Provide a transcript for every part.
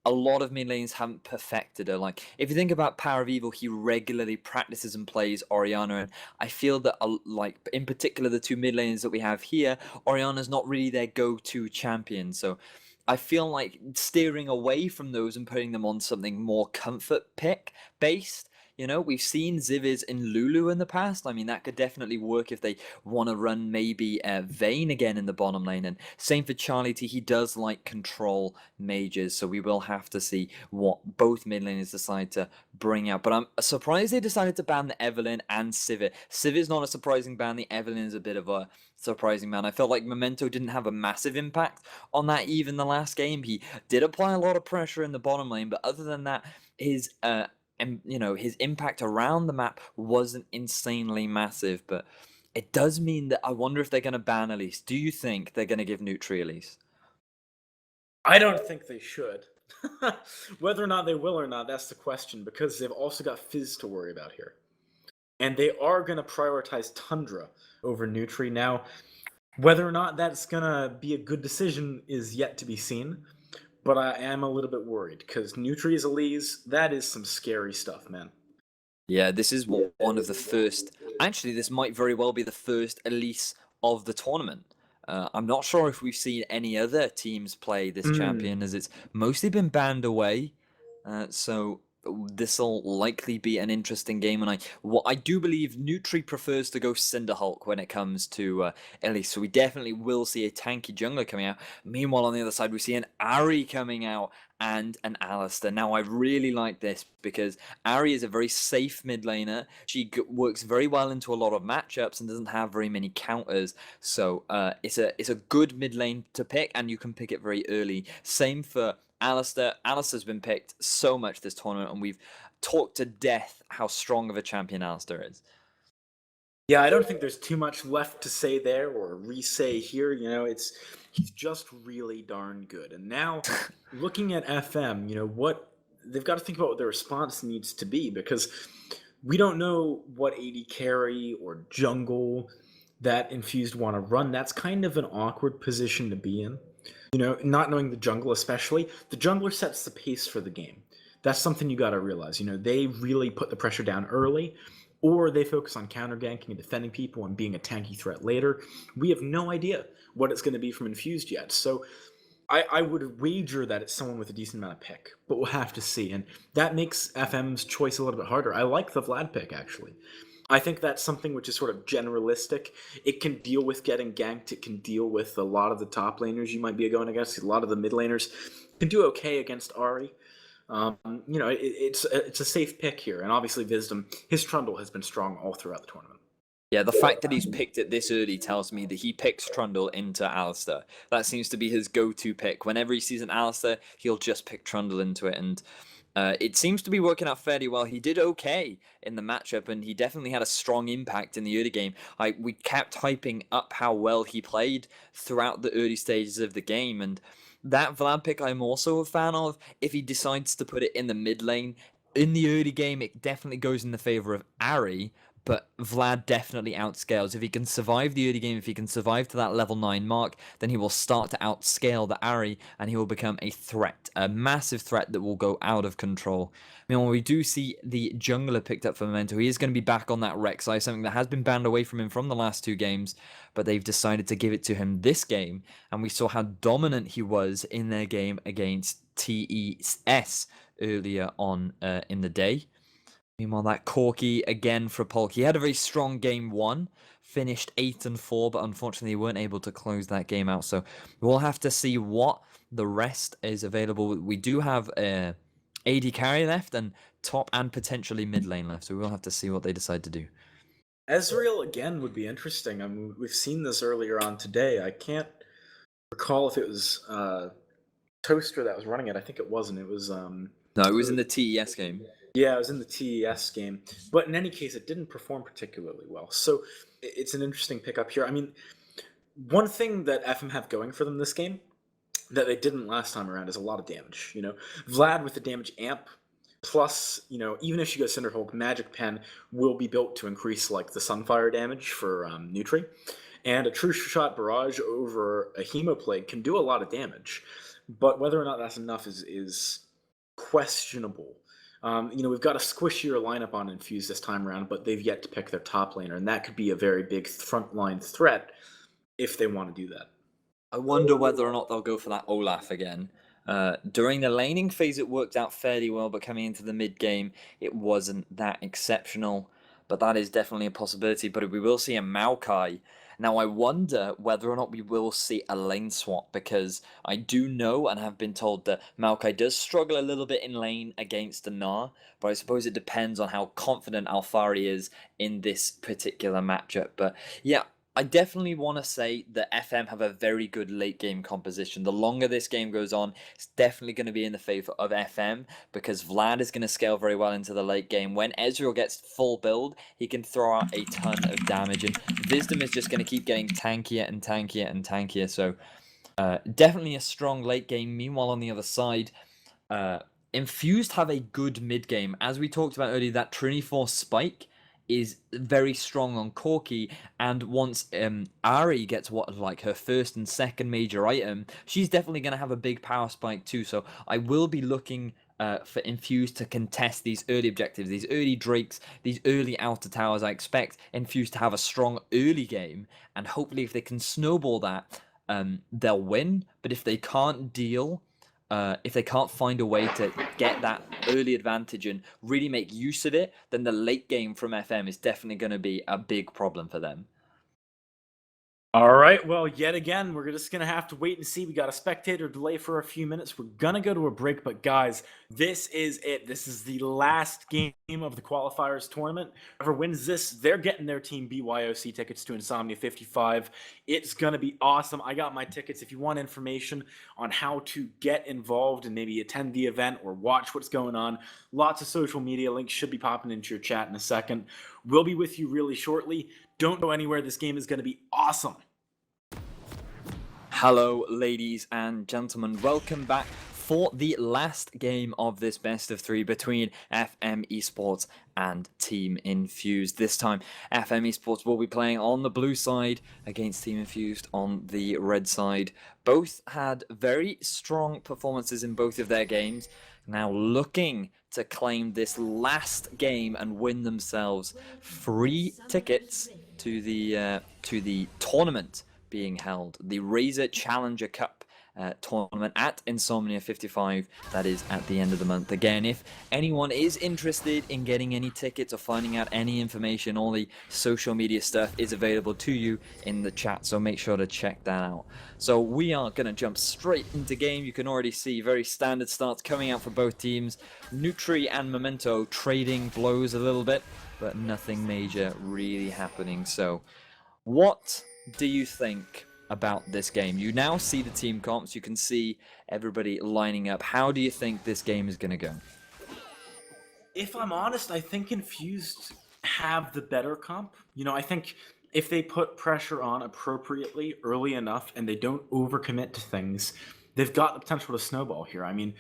a lot of mid lanes haven't perfected her. Like, if you think about Power of Evil, he regularly practices and plays Orianna, and I feel that, like, in particular, the two mid lanes that we have here, Orianna's not really their go-to champion, so I feel like steering away from those and putting them on something more comfort pick based. We've seen Ziviz in Lulu in the past. I mean, that could definitely work if they want to run maybe Vayne again in the bottom lane. And same for Charlie T. He does like control mages, so we will have to see what both mid laners decide to bring out. But I'm surprised they decided to ban the Evelynn and Sivir. Sivir's not a surprising ban. The Evelynn is a bit of a surprising ban. I felt like Memento didn't have a massive impact on that even the last game. He did apply a lot of pressure in the bottom lane, but other than that, his his impact around the map wasn't insanely massive. But it does mean that I wonder if they're going to ban Elise. Do you think they're going to give Nutri Elise? I don't think they should. Whether or not they will or not, that's the question, because they've also got Fizz to worry about here. And they are going to prioritize Tundra over Nutri. Now, whether or not that's going to be a good decision is yet to be seen. But I am a little bit worried, because Nutri's Elise, that is some scary stuff, man. Yeah, this is one of the first... Actually, this might very well be the first Elise of the tournament. I'm not sure if we've seen any other teams play this champion, as it's mostly been banned away. So this will likely be an interesting game, and I do believe Nutri prefers to go Cinderhulk when it comes to Elise, so we definitely will see a tanky jungler coming out. Meanwhile, on the other side, we see an Ahri coming out and an Alistar. Now, I really like this because Ahri is a very safe mid laner. She works very well into a lot of matchups and doesn't have very many counters, so it's a good mid lane to pick, and you can pick it very early. Same for Alistar. Alistar's been picked so much this tournament, and we've talked to death how strong of a champion Alistar is. Yeah, I don't think there's too much left to say there or re-say here. He's just really darn good. And now, looking at FM, what they've got to think about what their response needs to be, because we don't know what AD carry or jungle that Infused want to run. That's kind of an awkward position to be in. Not knowing the jungle especially. The jungler sets the pace for the game. That's something you got to realize. They really put the pressure down early, or they focus on counter-ganking and defending people and being a tanky threat later. We have no idea what it's going to be from Infused yet. So I would wager that it's someone with a decent amount of pick, but we'll have to see. And that makes FM's choice a little bit harder. I like the Vlad pick, actually. I think that's something which is sort of generalistic. It can deal with getting ganked. It can deal with a lot of the top laners you might be going against. A lot of the mid laners can do okay against Ahri. It's a safe pick here. And obviously Wisdom, his Trundle has been strong all throughout the tournament. Yeah, the fact that he's picked it this early tells me that he picks Trundle into Alistar. That seems to be his go-to pick. Whenever he sees an Alistar, he'll just pick Trundle into it, and it seems to be working out fairly well. He did okay in the matchup, and he definitely had a strong impact in the early game. We kept hyping up how well he played throughout the early stages of the game, and that Vlad pick I'm also a fan of. If he decides to put it in the mid lane, in the early game, it definitely goes in the favor of Ahri, but Vlad definitely outscales. If he can survive the early game, if he can survive to that level 9 mark, then he will start to outscale the Ahri, and he will become a threat, a massive threat that will go out of control. Meanwhile, we do see the jungler picked up for Memento. He is going to be back on that Rek'Sai, something that has been banned away from him from the last 2 games, but they've decided to give it to him this game, and we saw how dominant he was in their game against TES earlier on in the day. Meanwhile, that Corki again for Polk. He had a very strong game 1, finished 8-4, but unfortunately weren't able to close that game out. So we'll have to see what the rest is available. We do have AD carry left and top and potentially mid lane left. So we'll have to see what they decide to do. Ezreal again would be interesting. I mean, we've seen this earlier on today. I can't recall if it was Toaster that was running it. I think it wasn't. It was no, it was in the TES game. Yeah, it was in the TES game. But in any case, it didn't perform particularly well. So it's an interesting pickup here. I mean, one thing that FM have going for them this game that they didn't last time around is a lot of damage. Vlad with the damage amp, plus, even if she goes Cinderhulk, Magic Pen will be built to increase like the Sunfire damage for Nutri. And a True Shot Barrage over a Hemoplague can do a lot of damage. But whether or not that's enough is questionable. We've got a squishier lineup on Infused this time around, but they've yet to pick their top laner, and that could be a very big frontline threat if they want to do that. I wonder whether or not they'll go for that Olaf again. During the laning phase, it worked out fairly well, but coming into the mid game, it wasn't that exceptional. But that is definitely a possibility. But we will see a Maokai. Now, I wonder whether or not we will see a lane swap, because I do know and have been told that Maokai does struggle a little bit in lane against the Gnar, but I suppose it depends on how confident Alfari is in this particular matchup. But yeah, I definitely want to say that FM have a very good late game composition. The longer this game goes on, it's definitely going to be in the favor of FM, because Vlad is going to scale very well into the late game. When Ezreal gets full build, he can throw out a ton of damage, and Wisdom is just going to keep getting tankier and tankier and tankier. So definitely a strong late game. Meanwhile, on the other side, Infused have a good mid game. As we talked about earlier, that Trinity Force spike is very strong on Corki, and once Ari gets like her first and second major item, she's definitely going to have a big power spike too. So I will be looking for Infused to contest these early objectives, these early Drakes, these early outer towers. I expect Infused to have a strong early game, and hopefully if they can snowball that, they'll win. But if they can't if they can't find a way to get that early advantage and really make use of it, then the late game from FM is definitely going to be a big problem for them. All right, well, yet again, we're just going to have to wait and see. We got a spectator delay for a few minutes. We're going to go to a break, but guys, this is it. This is the last game of the qualifiers tournament. Whoever wins this, they're getting their team BYOC tickets to Insomnia 55. It's going to be awesome. I got my tickets. If you want information on how to get involved and maybe attend the event or watch what's going on, lots of social media links should be popping into your chat in a second. We'll be with you really shortly. Don't go anywhere. This game is going to be awesome. Hello, ladies and gentlemen. Welcome back for the last game of this best of three between FM eSports and Team Infused. This time, FM eSports will be playing on the blue side against Team Infused on the red side. Both had very strong performances in both of their games. Now looking to claim this last game and win themselves free tickets to the tournament being held, the Razor Challenger Cup tournament at Insomnia 55. That is at the end of the month. Again, if anyone is interested in getting any tickets or finding out any information, all the social media stuff is available to you in the chat, so make sure to check that out. So we are going to jump straight into game. You can already see very standard starts coming out for both teams. Nutri and Memento trading blows a little bit, but nothing major really happening. So what do you think about this game? You now see the team comps. You can see everybody lining up. How do you think this game is going to go? If I'm honest, I think Infused have the better comp. I think if they put pressure on appropriately early enough and they don't overcommit to things, they've got the potential to snowball here. I mean,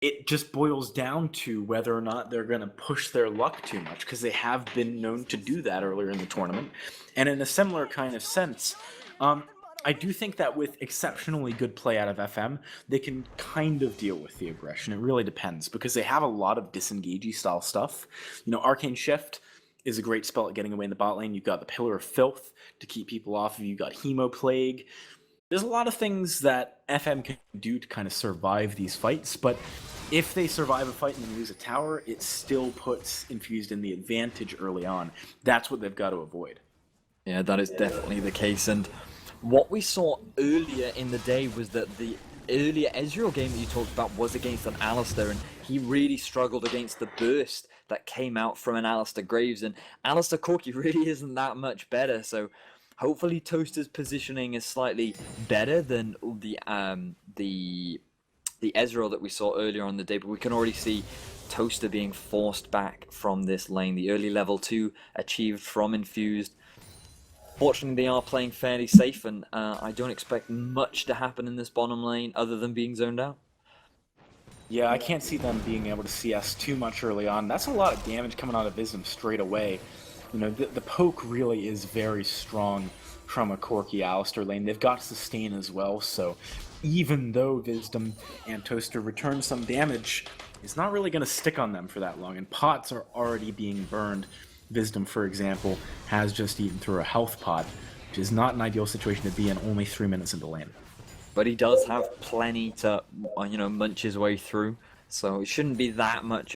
it just boils down to whether or not they're going to push their luck too much, because they have been known to do that earlier in the tournament. And in a similar kind of sense, I do think that with exceptionally good play out of FM, they can kind of deal with the aggression. It really depends, because they have a lot of disengagey style stuff. Arcane Shift is a great spell at getting away in the bot lane. You've got the Pillar of Filth to keep people off of you. You've got Hemo Plague. There's a lot of things that FM can do to kind of survive these fights, but if they survive a fight and then lose a tower, it still puts Infused in the advantage early on. That's what they've got to avoid. Yeah, that is definitely the case. And what we saw earlier in the day was that the earlier Ezreal game that you talked about was against an Alistar, and he really struggled against the burst that came out from an Alistar Graves, and Alistar Corki really isn't that much better. So hopefully Toaster's positioning is slightly better than the Ezreal that we saw earlier on the day, but we can already see Toaster being forced back from this lane. The early level 2 achieved from Infused. Fortunately, they are playing fairly safe, and I don't expect much to happen in this bottom lane other than being zoned out. Yeah, I can't see them being able to CS too much early on. That's a lot of damage coming out of Wisdom straight away. You know, the poke really is very strong from a Corki Alistair lane. They've got sustain as well, so even though Wisdom and Toaster return some damage, it's not really going to stick on them for that long, and pots are already being burned. Wisdom, for example, has just eaten through a health pot, which is not an ideal situation to be in only 3 minutes into lane. But he does have plenty to, munch his way through, so it shouldn't be that much